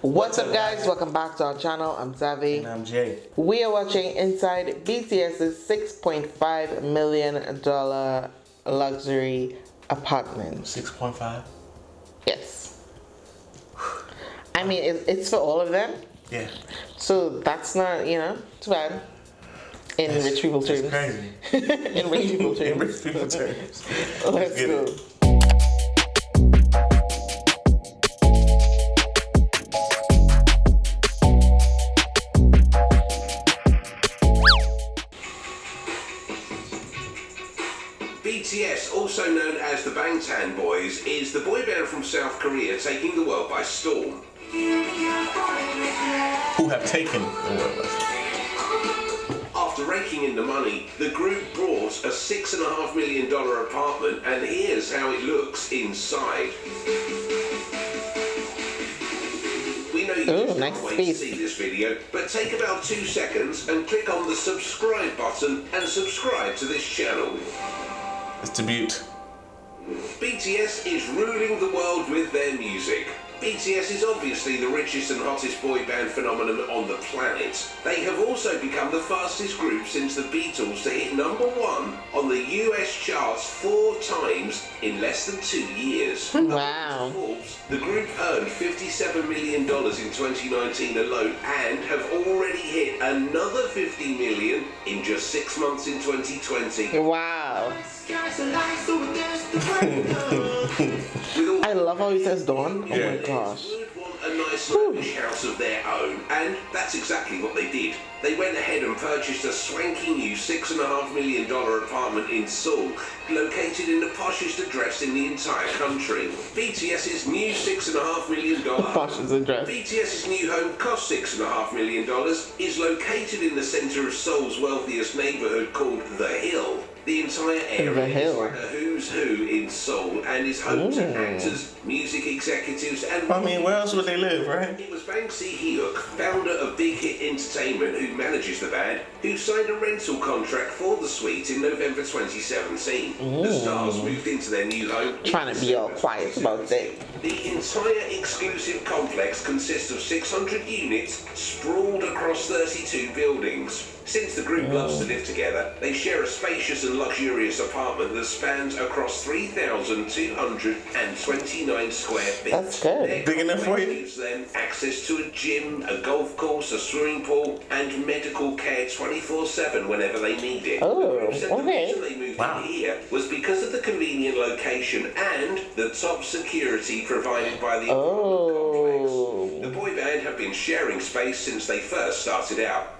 What's up guys, welcome back to our channel. I'm Xavé. And I'm Jay. We are watching inside BTS's $6.5 million luxury apartment. 6.5? Yes. I mean, it's for all of them. Yeah. So that's not, too bad. In rich people terms. That's crazy. In rich people terms. In rich people terms. Let's go. BTS, also known as the Bangtan Boys, is the boy band from South Korea taking the world by storm. Who have taken the world by storm. After raking in the money, the group bought a $6.5 million apartment, and here's how it looks inside. We know you just can't wait to see this video, but take about 2 seconds and click on the subscribe button and subscribe to this channel. It's debut. BTS is ruling the world with their music. BTS is obviously the richest and hottest boy band phenomenon on the planet. They have also become the fastest group since the Beatles to hit #1 on the US charts 4 times in less than 2 years. Wow. Forbes, the group earned $57 million in 2019 alone and have already hit another $50 million in just 6 months in 2020. Wow. I love how he says Dawn. Oh my gosh. Would want a nice lavish house of their own, and that's exactly what they did. They went ahead and purchased a swanky new $6.5 million apartment in Seoul, located in the poshest address in the entire country. BTS's new $6.5 million poshest address. BTS's new home cost $6.5 million, is located in the center of Seoul's wealthiest neighborhood called The Hill. The entire area is like a who's who in Seoul and is home to actors, music executives, and... I mean, where else would they live, right? It was Bang Si-hyuk, founder of Big Hit Entertainment, who manages the band, who signed a rental contract for the suite in November 2017. The stars moved into their new home. Trying to be all quiet about that. The entire exclusive complex consists of 600 units sprawled across 32 buildings. Since the group loves to live together, they share a spacious and luxurious apartment that spans across 3,229 square feet. That's good. Big enough for you? Gives them access to a gym, a golf course, a swimming pool, and medical care 24/7 whenever they need it. Oh, The group said the okay. reason they moved in here was because of the convenient location and the top security provided by the apartment complex. The boy band have been sharing space since they first started out.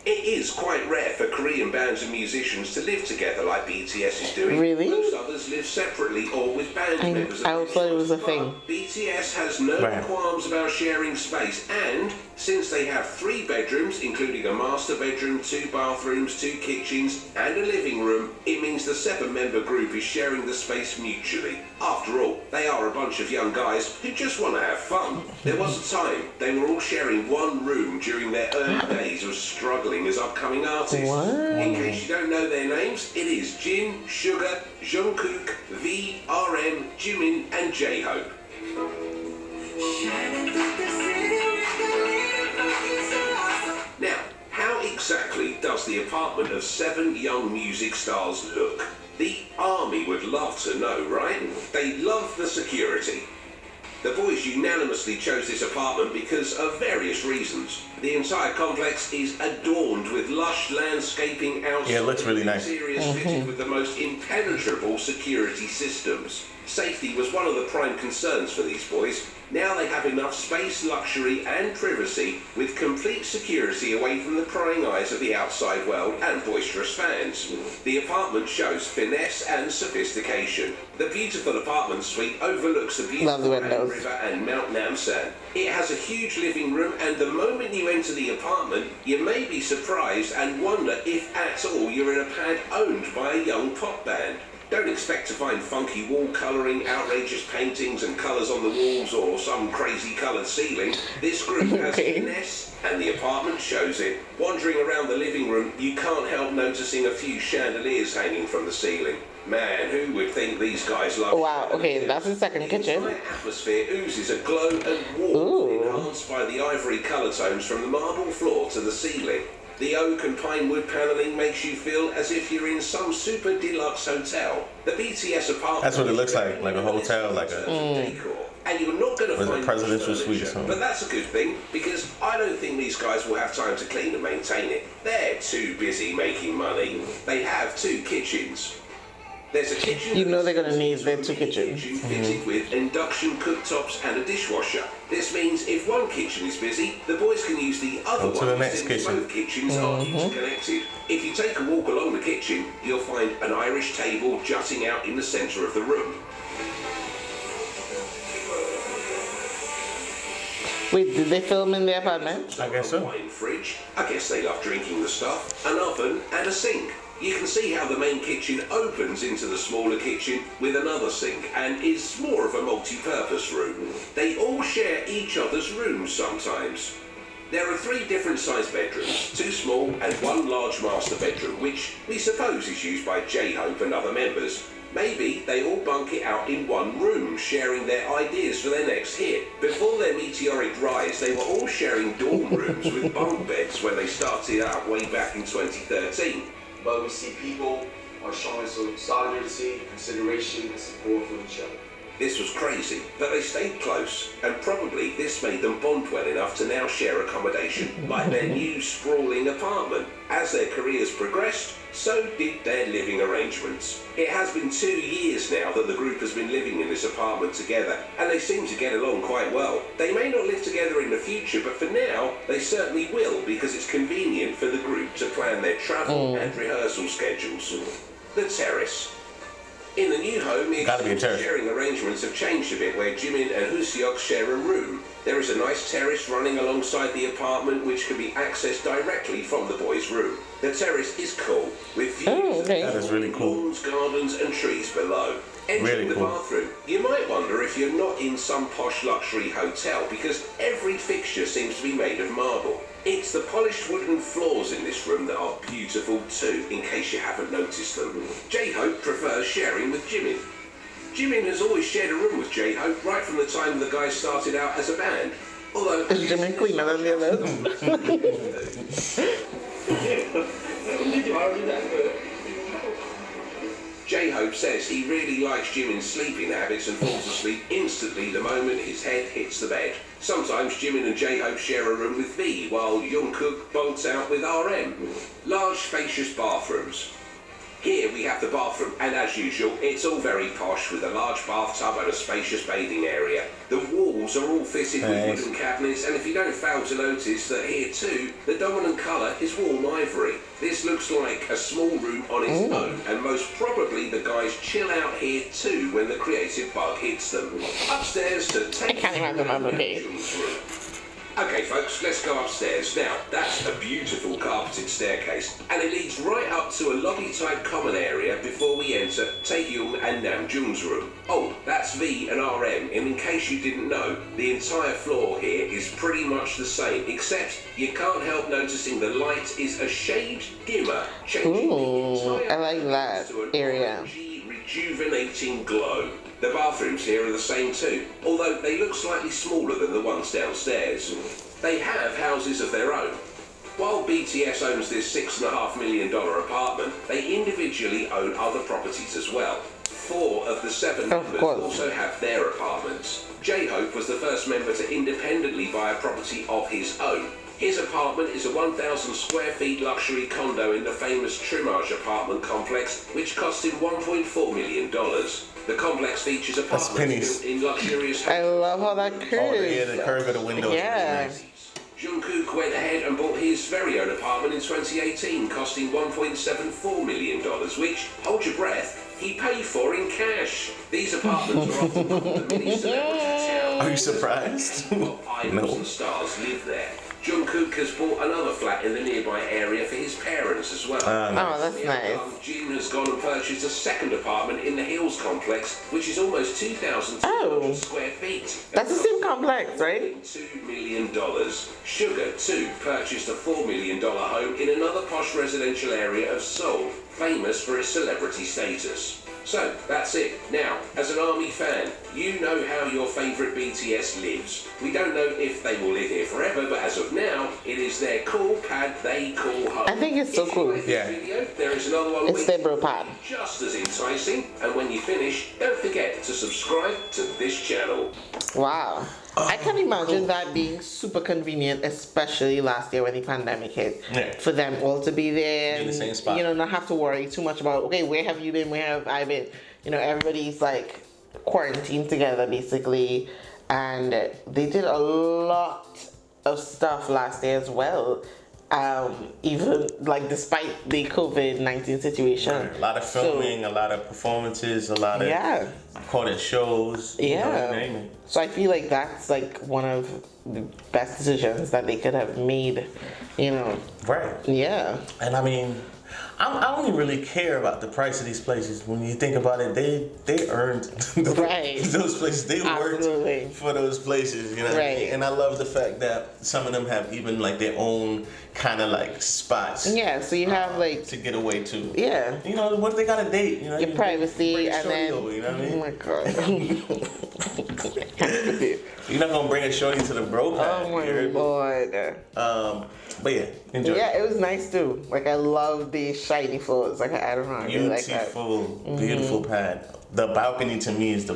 It is quite rare for Korean bands and musicians to live together like BTS is doing. Really? Most others live separately or with band members. I thought it was a thing. BTS has no qualms about sharing space, and since they have 3 bedrooms, including a master bedroom, 2 bathrooms, 2 kitchens, and a living room, it means the 7-member group is sharing the space mutually. After all, they are a bunch of young guys who just want to have fun. There was a time they were all sharing one room during their early days of struggling as upcoming artists. What? In case you don't know their names, it is Jin, Sugar, Jungkook, V, RM, Jimin, and J-Hope. Now, how exactly does the apartment of 7 young music stars look? The army would love to know, right? They love the security. The boys unanimously chose this apartment because of various reasons. The entire complex is adorned with lush landscaping outside. Yeah, it looks really nice. Interiors fitted with the most impenetrable security systems. Safety was one of the prime concerns for these boys. Now they have enough space, luxury, and privacy with complete security away from the prying eyes of the outside world and boisterous fans. The apartment shows finesse and sophistication. The beautiful apartment suite overlooks the beautiful river and Mount Namsan. It has a huge living room, and the moment you enter the apartment, you may be surprised and wonder if at all you're in a pad owned by a young pop band. Don't expect to find funky wall colouring, outrageous paintings and colours on the walls or some crazy coloured ceiling. This group has finesse and the apartment shows it. Wandering around the living room, you can't help noticing a few chandeliers hanging from the ceiling. Man, who would think these guys love Wow, okay, that's the second kitchen. The entire atmosphere oozes a glow and warmth, enhanced by the ivory colour tones from the marble floor to the ceiling. The oak and pine wood panelling makes you feel as if you're in some super deluxe hotel. The BTS apartment. That's what it looks like a hotel, like a. Decor. And you're not going to find presidential furniture, suite. but that's a good thing because I don't think these guys will have time to clean and maintain it. They're too busy making money. They have 2 kitchens. There's a kitchen. You know they're gonna need their 2 kitchens. Fitted with induction cooktops and a dishwasher. This means if one kitchen is busy, the boys can use the other one. To the next since kitchen. both kitchens are interconnected. If you take a walk along the kitchen, you'll find an Irish table jutting out in the centre of the room. Wait, did they film in the apartment? I guess so. Wine fridge. I guess they love drinking the stuff. An oven and a sink. You can see how the main kitchen opens into the smaller kitchen with another sink and is more of a multi-purpose room. They all share each other's rooms sometimes. There are 3 different sized bedrooms, 2 small and 1 large master bedroom, which we suppose is used by J-Hope and other members. Maybe they all bunk it out in one room, sharing their ideas for their next hit. Before their meteoric rise, they were all sharing dorm rooms with bunk beds when they started out way back in 2013. But we see people are showing some solidarity, consideration, and support for each other. This was crazy, but they stayed close, and probably this made them bond well enough to now share accommodation, like their new sprawling apartment. As their careers progressed, so did their living arrangements. It has been 2 years now that the group has been living in this apartment together, and they seem to get along quite well. They may not live together in the future, but for now, they certainly will, because it's convenient for the group to plan their travel and rehearsal schedules. The Terrace. In the new home, Gotta be a terrace. sharing arrangements have changed a bit, where Jimin and Hooseok share a room. There is a nice terrace running alongside the apartment, which can be accessed directly from the boys' room. The terrace is cool, with views That is really cool. lawns, gardens, and trees below. Entering Really the cool. bathroom, you might wonder if you're not in some posh luxury hotel, because every fixture seems to be made of marble. It's the polished wooden floors in this room that are beautiful too, in case you haven't noticed them. J-Hope prefers sharing with Jimin. Jimin has always shared a room with J-Hope right from the time the guys started out as a band. Although Is Jimin cleaner than the others? J-Hope says he really likes Jimin's sleeping habits and falls asleep instantly the moment his head hits the bed. Sometimes Jimin and J-Hope share a room with V, while Jungkook bolts out with RM. Large, spacious bathrooms. Here we have the bathroom, and as usual, it's all very posh with a large bathtub and a spacious bathing area. The walls are all fitted with wooden cabinets, and if you don't fail to notice that here too, the dominant colour is warm ivory. This looks like a small room on its own, and most probably the guys chill out here too when the creative bug hits them. Upstairs to take I can't imagine I'm okay. Okay folks, let's go upstairs. Now, that's a beautiful carpeted staircase, and it leads right up to a lobby-type common area before we enter Taehyung and Namjoon's room. Oh, that's V and RM, and in case you didn't know, the entire floor here is pretty much the same, except you can't help noticing the light is a shade dimmer, changing the entire I like that to an area. orangey, rejuvenating glow. The bathrooms here are the same too, although they look slightly smaller than the ones downstairs. They have houses of their own. While BTS owns this $6.5 million apartment, they individually own other properties as well. 4 of the 7 members also have their apartments. J-Hope was the first member to independently buy a property of his own. His apartment is a 1,000 square feet luxury condo in the famous Trimage apartment complex, which cost him $1.4 million. The complex features apartments built in luxurious I love how that Oh, curves. yeah, the curve of the window. Yeah. Jungkook went ahead and bought his very own apartment in 2018, costing $1.74 million, which, hold your breath, he paid for in cash. These apartments are often called the mini celebrity town. Are you surprised? Idols and stars live there. Jungkook has bought another flat in the nearby area for his parents as well. Oh, that's nice. Jin has gone and purchased a second apartment in the Hills complex, which is almost 2,200 square feet. That's the same complex, right? $2 million. Sugar, too, purchased a $4 million home in another posh residential area of Seoul, famous for its celebrity status. So, that's it. Now, as an ARMY fan, you know how your favourite BTS lives. We don't know if they will live here forever, but as of now, it is their cool pad they call home. I think it's so If you cool. like this video, there is another one It's their bro pad. just as enticing. And when you finish, don't forget to subscribe to this channel. Wow. I can imagine that being super convenient, especially last year when the pandemic hit. Yeah. For them all to be there In the and, same spot. you know, not have to worry too much about, okay, where have you been? Where have I been? You know, everybody's like quarantined together basically. And they did a lot of stuff last year as well. Even like despite the COVID-19 situation. Right. A lot of filming, a lot of performances, a lot of recorded shows. You name it. So I feel like that's like one of the best decisions that they could have made, you know. Right. Yeah. And I mean, I don't even really care about the price of these places. When you think about it, they earned those places. They worked for those places, you know what I mean? And I love the fact that some of them have even like their own kind of like spots. Yeah, so you have like to get away to. Yeah. You know, what if they got a date? You know, your privacy and then over, you know what I mean? Oh my god. You're not gonna bring a shorty to the bro pad. Oh my lord. But yeah, enjoy. Yeah, it was nice too. Like I love the shiny floors. Like I don't know, I really like that. Beautiful pad. The balcony to me is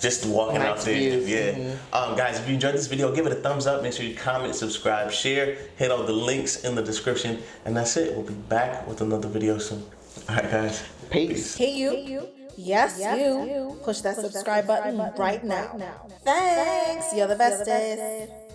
just walking out there. Views. Yeah. Guys, if you enjoyed this video, give it a thumbs up. Make sure you comment, subscribe, share. Hit all the links in the description. And that's it. We'll be back with another video soon. All right, guys. Peace. Hey, you. Yes, you. Push that subscribe button right now. Thanks. You're the bestest.